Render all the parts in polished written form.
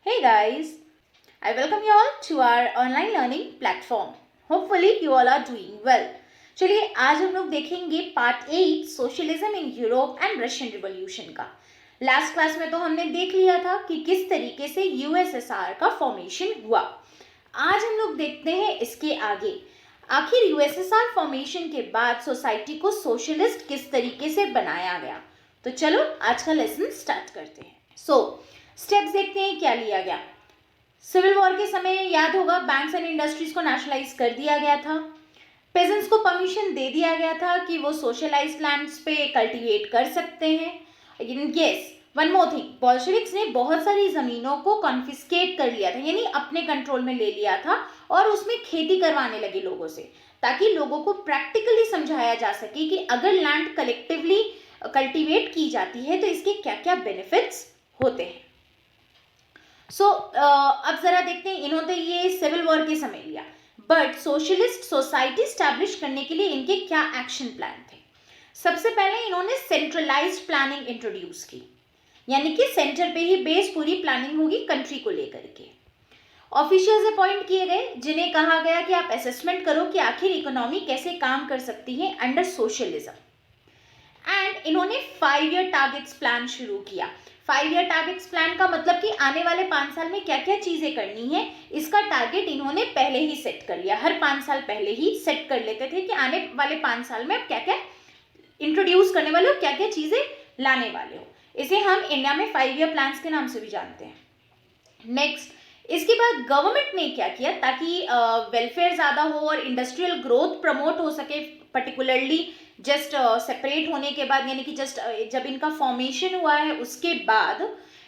Hey guys, I welcome you all to our online learning platform. Hopefully you all are doing well. चलिए आज हम लोग देखेंगे part 8 socialism in Europe and Russian revolution का। Last class में तो हमने देख लिया था कि किस तरीके से यूएसएसआर का फॉर्मेशन हुआ। आज हम लोग देखते हैं इसके आगे आखिर यूएसएसआर फॉर्मेशन के बाद सोसाइटी को सोशलिस्ट किस तरीके से बनाया गया। तो चलो आज का लेसन स्टार्ट करते हैं। स्टेप्स देखते हैं क्या लिया गया। सिविल वॉर के समय याद होगा बैंक्स एंड इंडस्ट्रीज को नेशनलाइज कर दिया गया था। पेजेंट्स को परमिशन दे दिया गया था कि वो सोशलाइज्ड लैंड्स पे कल्टीवेट कर सकते हैं। Yes, one more thing, Bolsheviks ने बहुत सारी जमीनों को कॉन्फिस्केट कर लिया था, यानी अपने कंट्रोल में ले लिया था और उसमें खेती करवाने लगे लोगों से, ताकि लोगों को प्रैक्टिकली समझाया जा सके कि अगर लैंड कलेक्टिवली कल्टीवेट की जाती है तो इसके क्या क्या बेनिफिट्स होते हैं। अब जरा देखते हैं, इन्होंने ये सिविल वॉर के समय लिया, बट सोशलिस्ट सोसाइटी स्टैब्लिश करने के लिए इनके क्या एक्शन प्लान थे। सबसे पहले इन्होंने सेंट्रलाइज्ड प्लानिंग इंट्रोड्यूस की, यानी कि सेंटर पे ही बेस पूरी प्लानिंग होगी कंट्री को लेकर के। ऑफिशियल्स अपॉइंट किए गए जिन्हें कहा गया कि आप असेसमेंट करो कि आखिर इकोनॉमी कैसे काम कर सकती है अंडर सोशलिज्म। एंड इन्होंने 5 ईयर टारगेट्स प्लान शुरू किया। 5 ईयर टारगेट्स प्लान का मतलब कि आने वाले 5 साल में क्या क्या चीजें करनी है, इसका टारगेट इन्होंने पहले ही सेट कर लिया। हर 5 साल पहले ही सेट कर लेते थे कि आने वाले 5 साल में आप क्या क्या इंट्रोड्यूस करने वाले हो, क्या क्या चीजें लाने वाले हो। इसे हम इंडिया में 5 ईयर प्लान्स के नाम से भी जानते हैं। नेक्स्ट, इसके बाद गवर्नमेंट ने क्या किया ताकि वेलफेयर ज्यादा हो और इंडस्ट्रियल ग्रोथ प्रमोट हो सके, पर्टिकुलरली जस्ट सेपरेट होने के बाद, यानी कि जस्ट जब इनका फॉर्मेशन हुआ है उसके बाद,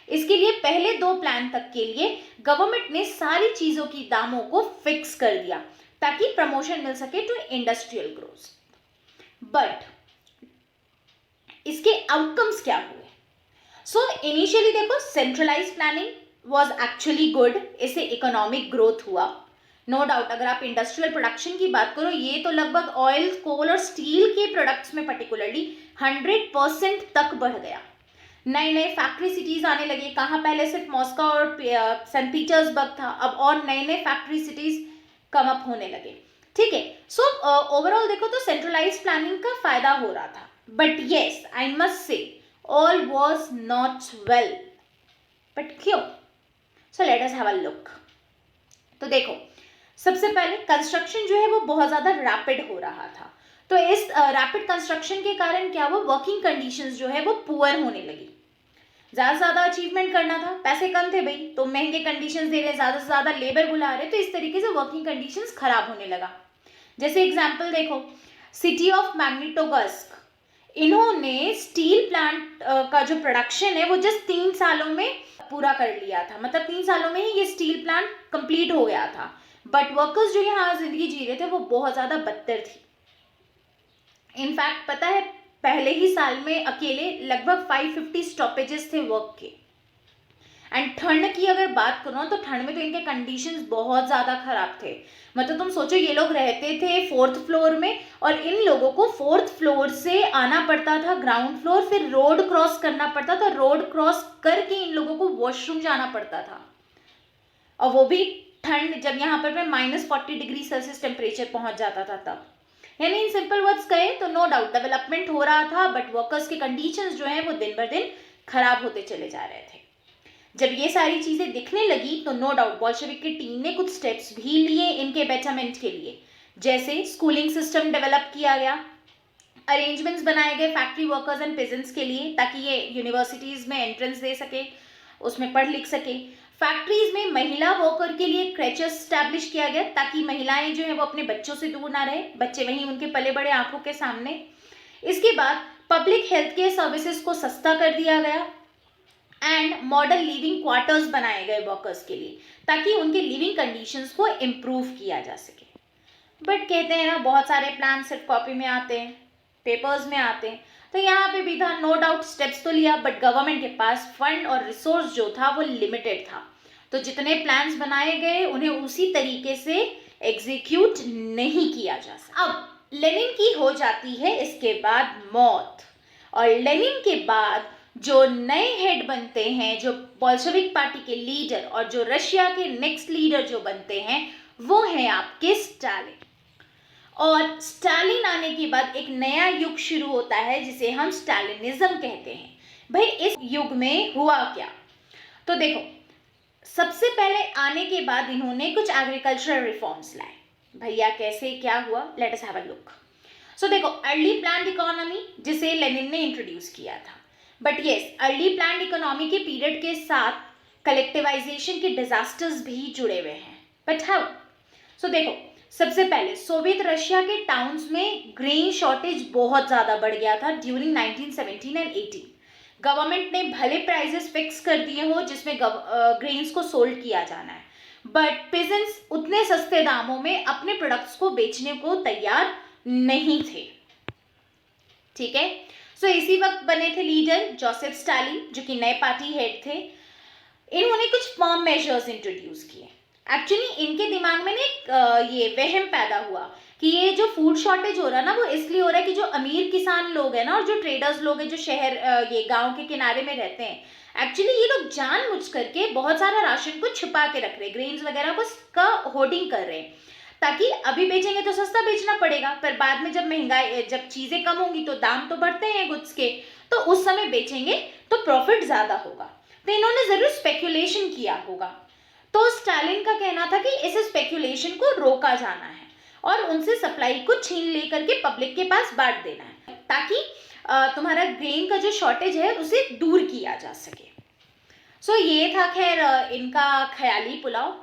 इसके लिए पहले 2 प्लान तक के लिए गवर्नमेंट ने सारी चीजों की दामों को फिक्स कर दिया ताकि प्रमोशन मिल सके टू इंडस्ट्रियल ग्रोथ। बट इसके आउटकम्स क्या हुए? इनिशियली देखो, centralize planning was actually good, इससे इकोनॉमिक ग्रोथ हुआ, नो डाउट। अगर आप इंडस्ट्रियल प्रोडक्शन की बात करो, ये तो लगभग ऑयल, कोल और स्टील के प्रोडक्ट्स में पर्टिकुलरली 100% तक बढ़ गया। नए नए फैक्ट्री सिटीज आने लगे। कहाँ पहले सिर्फ मॉस्को और सेंट पीटर्सबर्ग था, अब और नए नए फैक्ट्री सिटीज कम अप होने लगे। ठीक है, ओवरऑल देखो तो सेंट्रलाइज प्लानिंग का फायदा हो रहा था। But yes, I must say all was not well. But क्यों? Let us have a look. तो देखो, सबसे पहले कंस्ट्रक्शन जो है वो बहुत ज़्यादा रैपिड हो रहा था। तो इस रैपिड कंस्ट्रक्शन के कारण क्या हुआ, वर्किंग कंडीशंस जो है वो पुअर होने लगी। ज़्यादा से ज़्यादा अचीवमेंट करना था, पैसे कम थे भाई, तो महंगे कंडीशंस दे रहे, ज़्यादा से ज़्यादा लेबर बुला रहे, तो इस तरीके से वर्किंग कंडीशंस खराब होने लगा। जैसे एग्जाम्पल देखो, सिटी ऑफ मैग्नेटोगस्क, इन्होंने स्टील प्लांट का जो प्रोडक्शन है वो जस्ट 3 सालों में पूरा कर लिया था, मतलब 3 सालों में ही ये स्टील प्लांट कंप्लीट हो गया था। बट वर्कर्स जो यहाँ जिंदगी जी रहे थे वो बहुत ज्यादा बदतर थी। इनफैक्ट पता है, पहले ही साल में अकेले लगभग 550 स्टॉपेजेस थे वर्क के। एंड ठंड की अगर बात करो तो ठंड में तो इनके कंडीशंस बहुत ज़्यादा ख़राब थे। मतलब तुम सोचो, ये लोग रहते थे 4th फ्लोर में और इन लोगों को 4th फ्लोर से आना पड़ता था ग्राउंड फ्लोर, फिर रोड क्रॉस करना पड़ता था, रोड क्रॉस करके इन लोगों को वॉशरूम जाना पड़ता था, और वो भी ठंड जब यहाँ पर -40 डिग्री सेल्सियस टेम्परेचर पहुंच जाता था तब। यानी इन सिंपल वर्ड्स कहें तो नो डाउट डेवलपमेंट हो रहा था, बट वर्कर्स के कंडीशंस जो हैं वो दिन ब दिन खराब होते चले जा रहे थे। जब ये सारी चीजें दिखने लगी तो नो डाउट बोल्शेविक की टीम ने कुछ स्टेप्स भी लिए इनके बेटरमेंट के लिए। जैसे स्कूलिंग सिस्टम डेवलप किया गया, अरेंजमेंट्स बनाए गए फैक्ट्री वर्कर्स एंड पेजेंट्स के लिए ताकि ये यूनिवर्सिटीज में एंट्रेंस दे सके, उसमें पढ़ लिख सके। फैक्ट्रीज में महिला वर्कर के लिए क्रेचेस स्टैब्लिश किया गया ताकि महिलाएं जो है वो अपने बच्चों से दूर ना रहे, बच्चे वहीं उनके पले बड़े आंखों के सामने। इसके बाद पब्लिक हेल्थ केयर सर्विसेज को सस्ता कर दिया गया एंड मॉडल लिविंग क्वार्टर्स बनाए गए वर्कर्स के लिए ताकि उनके लिविंग कंडीशंस को इम्प्रूव किया जा सके। बट कहते हैं ना, बहुत सारे प्लान सिर्फ कॉपी में आते हैं, पेपर्स में आते हैं, तो यहाँ पे भी था, नो डाउट स्टेप्स तो लिया, बट गवर्नमेंट के पास फंड और रिसोर्स जो था वो लिमिटेड था। तो जितने प्लान्स बनाए गए उन्हें उसी तरीके से एग्जीक्यूट नहीं किया जा सका। अब लेनिन की हो जाती है इसके बाद मौत, और लेनिन के बाद जो नए हेड बनते हैं, जो बोल्शेविक पार्टी के लीडर और जो रशिया के नेक्स्ट लीडर जो बनते हैं, वो हैं आपके स्टालिन। और स्टालिन आने के बाद एक नया युग शुरू होता है जिसे हम स्टालिनिज्म कहते हैं। भाई इस युग में हुआ क्या, तो देखो सबसे पहले आने के बाद इन्होंने कुछ एग्रीकल्चरल रिफॉर्म्स लाए। भैया कैसे क्या हुआ, let us have a look. So देखो अर्ली प्लान्ड इकोनॉमी जिसे लेनिन ने इंट्रोड्यूस किया था, but yes early planned economy के पीरियड के साथ कलेक्टिवाइजेशन के डिजास्टर्स भी जुड़े हुए हैं। बट हाउ, सो देखो सबसे पहले सोवियत रशिया के टाउन्स में ग्रेन शॉर्टेज बहुत ज़्यादा बढ़ गया था ड्यूरिंग 1917 एंड 18। गवर्नमेंट ने भले प्राइजेस फिक्स कर दिए हो जिसमें ग्रेन्स को सोल्ड किया जाना है, बट पेजेंट्स उतने सस्ते दामों में अपने प्रोडक्ट्स को बेचने को तैयार नहीं थे। ठीक है, सो इसी वक्त बने थे लीडर जोसेफ स्टालिन जो कि नए पार्टी हेड थे। इन्होंने कुछ फर्म मेजर्स इंट्रोड्यूस किए। एक्चुअली इनके दिमाग में ना ये वहम पैदा हुआ कि ये जो फूड शॉर्टेज हो रहा है ना वो इसलिए हो रहा है कि जो अमीर किसान लोग हैं ना और जो ट्रेडर्स लोग हैं जो शहर ये गांव के किनारे में रहते हैं, एक्चुअली ये लोग जानबूझ करके बहुत सारा राशन को छुपा के रख रहे हैं, ग्रेन्स वगैरह को का होर्डिंग कर रहे हैं, ताकि अभी बेचेंगे तो सस्ता बेचना पड़ेगा, पर बाद में जब महंगाई जब चीजें कम होंगी तो दाम तो बढ़ते हैं गुड्स के, तो उस समय बेचेंगे तो प्रॉफिट ज्यादा होगा। तो इन्होंने जरूर स्पेक्यूलेशन किया होगा। तो स्टालिन का कहना था कि इस स्पेक्यूलेशन को रोका जाना है और उनसे सप्लाई को छीन लेकर के पब्लिक के पास बांट देना है, ताकि तुम्हारा ग्रेन का जो शॉर्टेज है उसे दूर किया जा सके। सो ये था खैर इनका ख्याली पुलाव।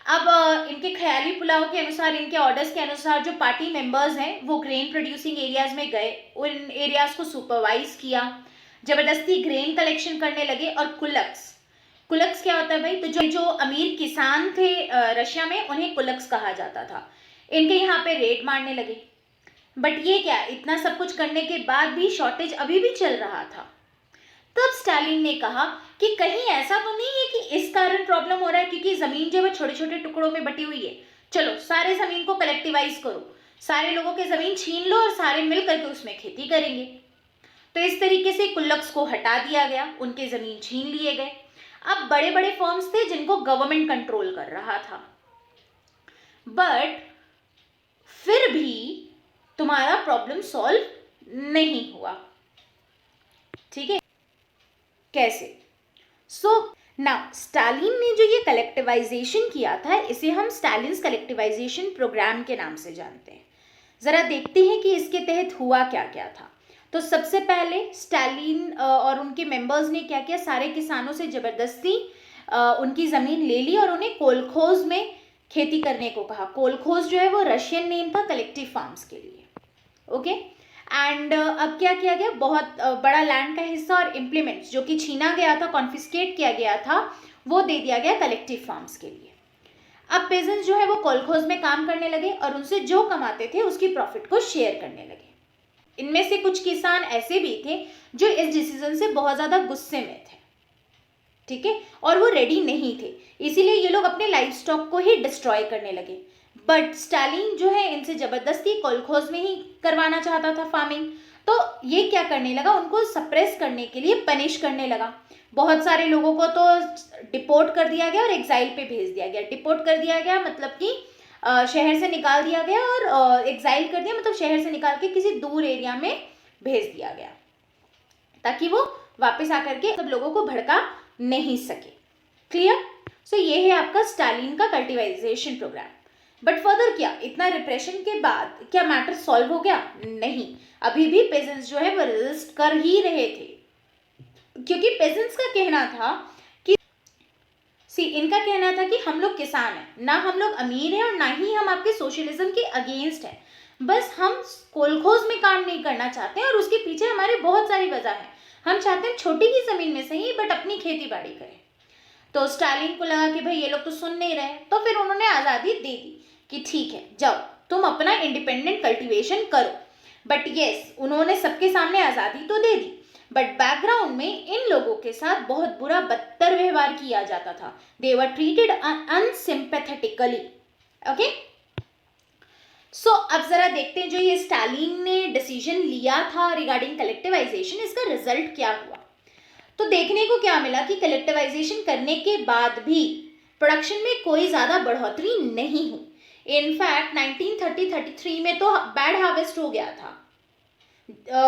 अब इनके ख्याली पुलाव के अनुसार, इनके ऑर्डर्स के अनुसार जो पार्टी मेंबर्स हैं वो ग्रेन प्रोड्यूसिंग एरियाज में गए, उन एरियाज को सुपरवाइज किया, जबरदस्ती ग्रेन कलेक्शन करने लगे। और कुलक्स क्या होता है भाई, तो जो अमीर किसान थे रशिया में उन्हें कुलक्स कहा जाता था, इनके यहाँ पे रेड मारने लगे। बट ये क्या, इतना सब कुछ करने के बाद भी शॉर्टेज अभी भी चल रहा था। तब स्टालिन ने कहा कि कहीं ऐसा तो नहीं है कि इस कारण प्रॉब्लम हो रहा है क्योंकि जमीन जो है छोटे छोटे टुकड़ों में बटी हुई है, चलो सारे जमीन को कलेक्टिवाइज करो, सारे लोगों के जमीन छीन लो और सारे मिल करके उसमें खेती करेंगे। तो इस तरीके से कुल्लक्स को हटा दिया गया, उनके जमीन छीन लिए गए। अब बड़े बड़े फर्म्स थे जिनको गवर्नमेंट कंट्रोल कर रहा था, बट फिर भी तुम्हारा प्रॉब्लम सॉल्व नहीं हुआ। ठीक है, कैसे? सो नाउ स्टालिन ने जो ये कलेक्टिवाइजेशन किया था इसे हम स्टालिन्स कलेक्टिवाइजेशन प्रोग्राम के नाम से जानते हैं। जरा देखते हैं कि इसके तहत हुआ क्या क्या था। तो सबसे पहले स्टालिन और उनके मेंबर्स ने क्या किया, सारे किसानों से जबरदस्ती उनकी ज़मीन ले ली और उन्हें कोलखोज में खेती करने को कहा। कोलखोज जो है वो रशियन नेम था कलेक्टिव फार्म्स के लिए। ओके, एंड अब क्या किया गया, बहुत बड़ा लैंड का हिस्सा और इम्प्लीमेंट्स जो कि छीना गया था, कॉन्फिस्केट किया गया था, वो दे दिया गया कलेक्टिव फार्म्स के लिए। अब पेजेंट्स जो है वो कोलखोज में काम करने लगे और उनसे जो कमाते थे उसकी प्रॉफिट को शेयर करने लगे। इनमें से कुछ किसान ऐसे भी थे जो इस डिसीजन से बहुत ज़्यादा गुस्से में थे, ठीक है, और वो रेडी नहीं थे, इसीलिए ये लोग अपने लाइफ स्टॉक को ही डिस्ट्रॉय करने लगे। बट स्टालिन जो है इनसे ज़बरदस्ती कोलखोज में ही करवाना चाहता था फार्मिंग, तो ये क्या करने लगा, उनको सप्रेस करने के लिए पनिश करने लगा। बहुत सारे लोगों को तो डिपोर्ट कर दिया गया और एग्जाइल पे भेज दिया गया। डिपोर्ट कर दिया गया मतलब कि शहर से निकाल दिया गया, और एग्जाइल कर दिया मतलब शहर से निकाल के किसी दूर एरिया में भेज दिया गया ताकि वो वापस आकर के सब लोगों को भड़का नहीं सके। क्लियर? सो ये है आपका स्टालिन का कल्टिवाइजेशन प्रोग्राम। बट फर्दर क्या, इतना रिप्रेशन के बाद क्या मैटर सॉल्व हो गया? नहीं, अभी भी पेजेंट्स जो है वो रेजिस्ट कर ही रहे थे, क्योंकि पेजेंट्स का कहना था कि इनका कहना था कि हम लोग किसान हैं, ना हम लोग अमीर हैं और ना ही हम आपके सोशलिज्म के अगेंस्ट हैं, बस हम कोलखोज में काम नहीं करना चाहते हैं और उसके पीछे हमारी बहुत सारी वजह है। हम चाहते हैं छोटी ही जमीन में सही बट अपनी खेती बाड़ी करें। तो स्टालिन को लगा कि भाई ये लोग तो सुन नहीं रहे, तो फिर उन्होंने आज़ादी दे दी कि ठीक है जाओ तुम अपना इंडिपेंडेंट कल्टीवेशन करो। बट यस, उन्होंने सबके सामने आज़ादी तो दे दी, बट बैकग्राउंड में इन लोगों के साथ बहुत बुरा बदतर व्यवहार किया जाता था। दे वर ट्रीटेड अनसिंपैथेटिकली। ओके, सो अब जरा देखते हैं जो ये स्टालिन ने डिसीजन लिया था रिगार्डिंग कलेक्टिवाइजेशन, इसका रिजल्ट क्या हुआ। तो देखने को क्या मिला कि कलेक्टिवाइजेशन करने के बाद भी प्रोडक्शन में कोई ज़्यादा बढ़ोतरी नहीं हुई। इनफैक्ट 1930-33 में तो बैड हार्वेस्ट हो गया था,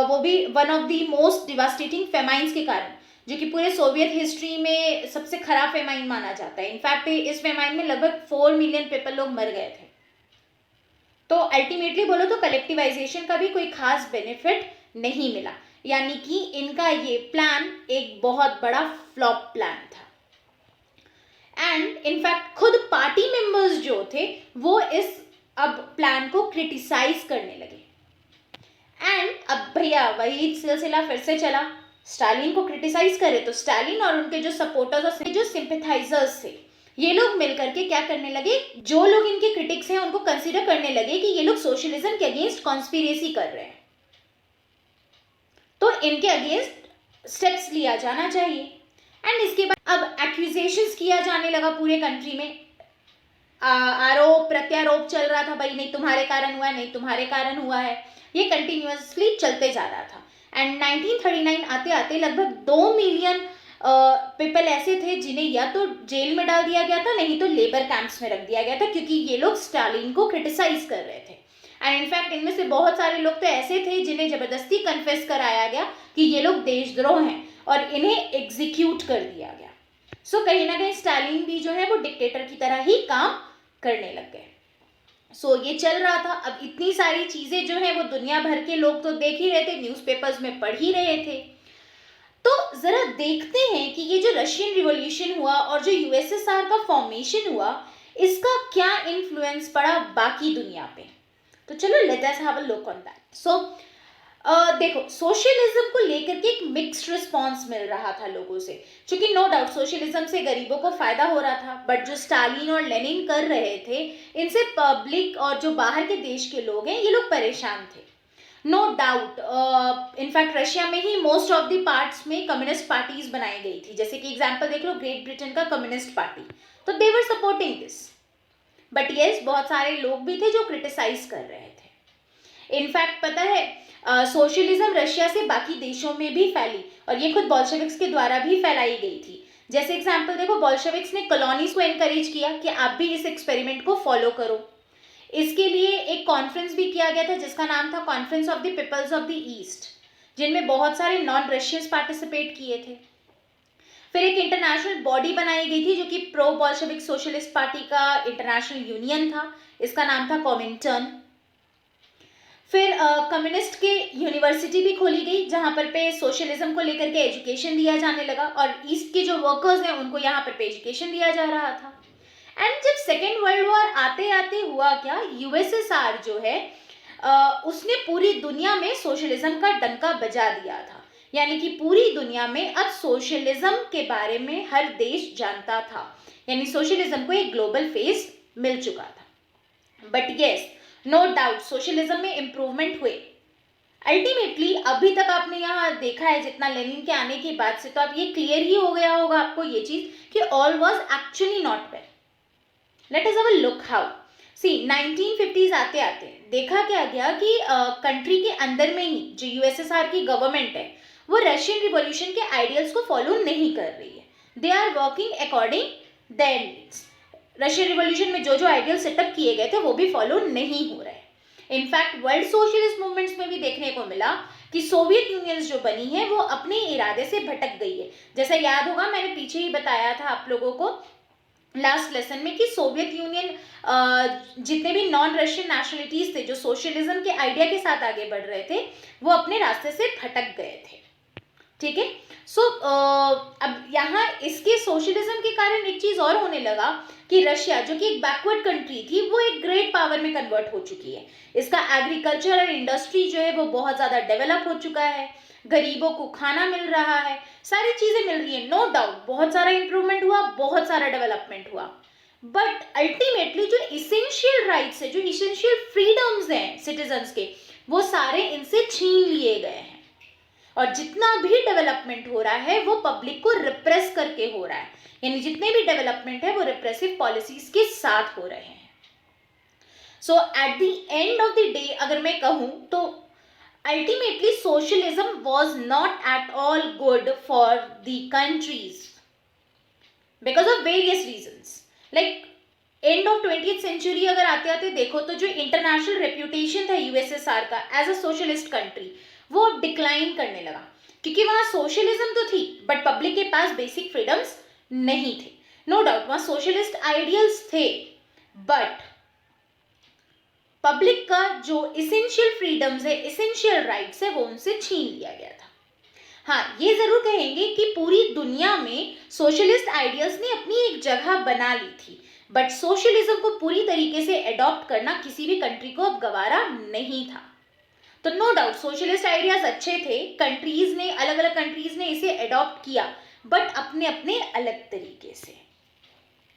वो भी one of the most devastating famines के कारण, जो कि पूरे सोवियत हिस्ट्री में सबसे खराब फेमाइन माना जाता है। इनफैक्ट इस फेमाइन में लगभग 4 मिलियन पीपल लोग मर गए थे। तो अल्टीमेटली बोलो तो कलेक्टिवाइजेशन का भी कोई खास बेनिफिट नहीं मिला, यानी कि इनका ये प्लान एक बहुत बड़ा फ्लॉप प्लान था। एंड इनफैक्ट खुद पार्टी मेंबर्स जो थे वो इस अब प्लान को क्रिटिसाइज करने लगे। एंड अब भैया वही सिलसिला फिर से चला, स्टालिन को क्रिटिसाइज करे तो स्टालिन और उनके जो सपोर्टर्स और जो सिंपैथाइजर्स थे ये लोग मिलकर के क्या करने लगे, जो लोग इनके क्रिटिक्स हैं उनको कंसीडर करने लगे कि ये लोग सोशलिज्म के अगेंस्ट कॉन्स्पिरेसी कर रहे हैं, तो इनके अगेंस्ट स्टेप्स लिया जाना चाहिए। एंड इसके बाद अब एक्यूजेशंस किया जाने लगा पूरे कंट्री में, आरोप प्रत्यारोप चल रहा था, भाई नहीं तुम्हारे कारण हुआ है, नहीं तुम्हारे कारण हुआ है, ये कंटिन्यूअसली चलते जा रहा था। एंड 1939 आते आते लगभग 2 मिलियन पीपल ऐसे थे जिन्हें या तो जेल में डाल दिया गया था, नहीं तो लेबर कैंप्स में रख दिया गया था, क्योंकि ये लोग स्टालिन को क्रिटिसाइज कर रहे थे। एंड इनफैक्ट इनमें से बहुत सारे लोग तो ऐसे थे जिन्हें जबरदस्ती कन्फेस कराया गया कि ये लोग देशद्रोह हैं और इन्हें एग्जीक्यूट कर दिया गया। सो कहीं ना कहीं स्टालिन भी जो है वो डिक्टेटर की तरह ही काम करने लग गए। सो ये चल रहा था। अब इतनी सारी चीजें जो है वो दुनिया भर के लोग तो देख ही रहे थे, न्यूज़पेपर्स में पढ़ ही रहे थे। तो जरा देखते हैं कि ये जो रशियन रिवॉल्यूशन हुआ और जो यूएसएसआर का फॉर्मेशन हुआ, इसका क्या इन्फ्लुएंस पड़ा बाकी दुनिया पे। तो चलो let us have a look on that. So देखो, सोशलिज्म को लेकर के एक मिक्स्ड रिस्पॉन्स मिल रहा था लोगों से, क्योंकि नो डाउट सोशलिज्म से गरीबों को फायदा हो रहा था, बट जो स्टालिन और लेनिन कर रहे थे इनसे पब्लिक और जो बाहर के देश के लोग हैं ये लोग परेशान थे। नो डाउट इनफैक्ट रशिया में ही मोस्ट ऑफ द पार्ट्स में कम्युनिस्ट पार्टीज बनाई गई थी, जैसे कि एग्जाम्पल देख लो ग्रेट ब्रिटेन का कम्युनिस्ट पार्टी, तो they were supporting this. But yes बहुत सारे लोग भी थे जो क्रिटिसाइज कर रहे थे। इनफैक्ट पता है सोशलिज्म रशिया से बाकी देशों में भी फैली और ये खुद बोल्शेविक्स के द्वारा भी फैलाई गई थी। जैसे एग्जाम्पल देखो, बोल्शेविक्स ने कॉलोनीज को एनकरेज किया कि आप भी इस एक्सपेरिमेंट को फॉलो करो। इसके लिए एक कॉन्फ्रेंस भी किया गया था जिसका नाम था conference of the peoples of the East, जिनमें बहुत सारे नॉन रशियंस पार्टिसिपेट किए थे। फिर एक इंटरनेशनल बॉडी बनाई गई थी जो कि प्रो बोल्शेविक सोशलिस्ट पार्टी का इंटरनेशनल यूनियन था, इसका नाम था कॉमिंटर्न। फिर कम्युनिस्ट के यूनिवर्सिटी भी खोली गई जहाँ पर पे सोशलिज्म को लेकर के एजुकेशन दिया जाने लगा और ईस्ट के जो वर्कर्स हैं उनको यहाँ पर पे एजुकेशन दिया जा रहा था। एंड जब सेकेंड वर्ल्ड वॉर आते आते हुआ क्या, यूएसएसआर जो है उसने पूरी दुनिया में सोशलिज्म का डंका बजा दिया था, यानी कि पूरी दुनिया में अब सोशलिज्म के बारे में हर देश जानता था, यानी सोशलिज्म को एक ग्लोबल फेस मिल चुका था। But yes, no doubt socialism में इम्प्रूवमेंट हुए। अल्टीमेटली अभी तक आपने यहाँ देखा है जितना लेनिन के आने के बाद से, तो अब ये क्लियर ही हो गया होगा आपको ये चीज कि all was actually not well. Let us have a look how. See 1950s आते आते देखा क्या गया कि कंट्री के अंदर में ही जो यूएसएसआर की गवर्नमेंट है वो रशियन रिवॉल्यूशन के आइडियल्स को फॉलो नहीं कर रही है। They are working according their needs. Russian revolution में जो जो आइडियल सेटअप किए गए थे वो भी फॉलो नहीं हो रहे। इनफैक्ट वर्ल्ड सोशलिस्ट मूवमेंट्स में भी देखने को मिला कि सोवियत यूनियंस जो बनी है वो अपने इरादे से भटक गई है। जैसा याद होगा मैंने पीछे ही बताया था आप लोगों को लास्ट लेसन में कि सोवियत यूनियन जितने भी नॉन रशियन नेशनलिटीज थे जो सोशलिज्म के आइडिया के साथ आगे बढ़ रहे थे वो अपने रास्ते से भटक गए थे। ठीक है। सो अब यहाँ इसके सोशलिज्म के कारण एक चीज और होने लगा कि रशिया जो कि एक बैकवर्ड कंट्री थी वो एक ग्रेट पावर में कन्वर्ट हो चुकी है। इसका एग्रीकल्चर और इंडस्ट्री जो है वो बहुत ज्यादा डेवलप हो चुका है, गरीबों को खाना मिल रहा है, सारी चीजें मिल रही है। नो डाउट बहुत सारा इंप्रूवमेंट हुआ, बहुत सारा डेवलपमेंट हुआ, बट अल्टीमेटली जो इसेंशियल राइट्स है, जो इसेंशियल फ्रीडम्स हैं सिटीजन्स के, वो सारे इनसे छीन लिए गए हैं। और जितना भी डेवलपमेंट हो रहा है वो पब्लिक को रिप्रेस करके हो रहा है, यानी जितने भी डेवलपमेंट है वो रिप्रेसिव पॉलिसीज के साथ हो रहे हैं। So at the end of the day अगर मैं कहूँ तो ultimately socialism was not at all good for the countries because of various reasons. Like end of 20th century अगर आते आते देखो तो जो इंटरनेशनल रेप्यूटेशन था यूएसएसआर का एज अ सोशलिस्ट कंट्री वो डिक्लाइन करने लगा, क्योंकि वहां सोशलिज्म तो थी बट पब्लिक के पास बेसिक फ्रीडम्स नहीं थे. नो डाउट वहां सोशलिस्ट आइडियल्स थे बट पब्लिक का जो इसेंशियल फ्रीडम्स है, इसेंशियल राइट्स है, वो उनसे छीन लिया गया था. हाँ, ये जरूर कहेंगे कि पूरी दुनिया में सोशलिस्ट आइडियल्स ने अपनी एक जगह बना ली थी, बट सोशलिज्म को पूरी तरीके से अडॉप्ट करना किसी भी कंट्री को अब गवारा नहीं था. तो नो डाउट सोशलिस्ट आइडियाज अच्छे थे, कंट्रीज ने, अलग अलग कंट्रीज ने इसे अडॉप्ट किया बट अपने अपने अलग तरीके से.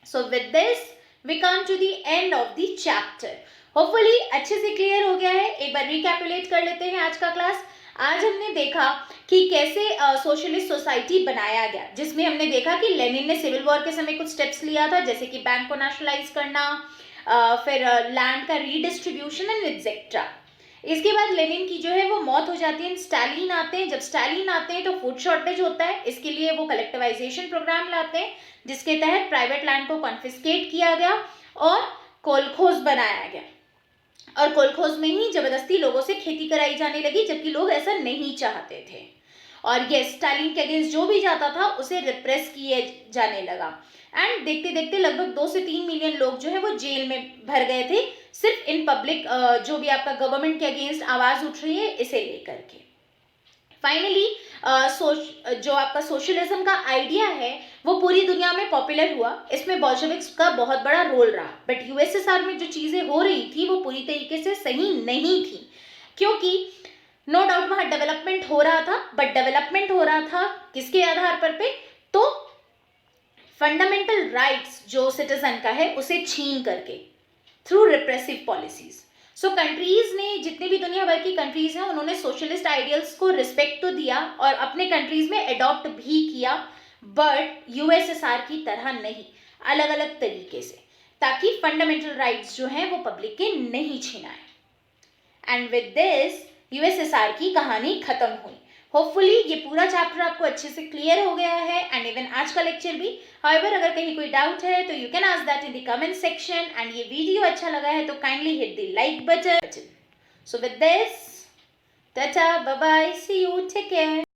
So with this we come to the end of the chapter. Hopefully अच्छे से क्लियर हो गया है. एक बार रिकैपुलेट कर लेते हैं आज का क्लास. आज हमने देखा कि कैसे सोशलिस्ट सोसाइटी बनाया गया, जिसमें हमने देखा कि लेनिन ने सिविल वॉर के समय कुछ स्टेप्स लिया था, जैसे कि बैंक को नेशनलाइज करना, फिर लैंड का रीडिस्ट्रीब्यूशन एंड एटसेट्रा. इसके बाद लेनिन की जो है वो मौत हो जाती है. स्टालिन आते हैं. जब स्टालिन आते हैं तो फूड शॉर्टेज होता है, इसके लिए वो कलेक्टिवाइजेशन प्रोग्राम लाते हैं, जिसके तहत प्राइवेट लैंड को कॉन्फिस्केट किया गया और कोलखोज बनाया गया. और कोलखोज में ही जबरदस्ती लोगों से खेती कराई जाने लगी, जबकि लोग ऐसा नहीं चाहते थे. और ये स्टालिन के अगेंस्ट जो भी जाता था उसे रिप्रेस किए जाने लगा. एंड देखते देखते लगभग 2 से 3 मिलियन लोग जो है वो जेल में भर गए थे, सिर्फ इन पब्लिक जो भी आपका गवर्नमेंट के अगेंस्ट आवाज उठ रही है इसे लेकर के. फाइनली जो आपका सोशलिज्म का आइडिया है वो पूरी दुनिया में पॉपुलर हुआ. इसमें बोल्शेविक्स का बहुत बड़ा रोल रहा, बट यूएसएसआर में जो चीजें हो रही थी वो पूरी तरीके से सही नहीं थी, क्योंकि नो डाउट वहां डेवलपमेंट हो रहा था, बट डेवलपमेंट हो रहा था किसके आधार पर पे, तो फंडामेंटल राइट्स जो सिटीजन का है उसे छीन करके, थ्रू रिप्रेसिव पॉलिसीज. सो कंट्रीज ने, जितने भी दुनिया भर की कंट्रीज हैं, उन्होंने सोशलिस्ट आइडियल्स को रिस्पेक्ट तो दिया और अपने कंट्रीज में अडॉप्ट भी किया, बट यूएसएसआर की तरह नहीं, अलग अलग तरीके से, ताकि फंडामेंटल राइट्स जो हैं वो पब्लिक के नहीं छिनाए. एंड विद दिस यूएसएसआर की कहानी खत्म हुई. होपफुली ये पूरा चैप्टर आपको अच्छे से क्लियर हो गया है, एंड इवन आज का लेक्चर भी. हाउएवर अगर कहीं कोई डाउट है तो you can ask that in the comment section. And ये वीडियो अच्छा लगा है तो kindly hit the like button. So with this, tata, bye bye, see you, take care.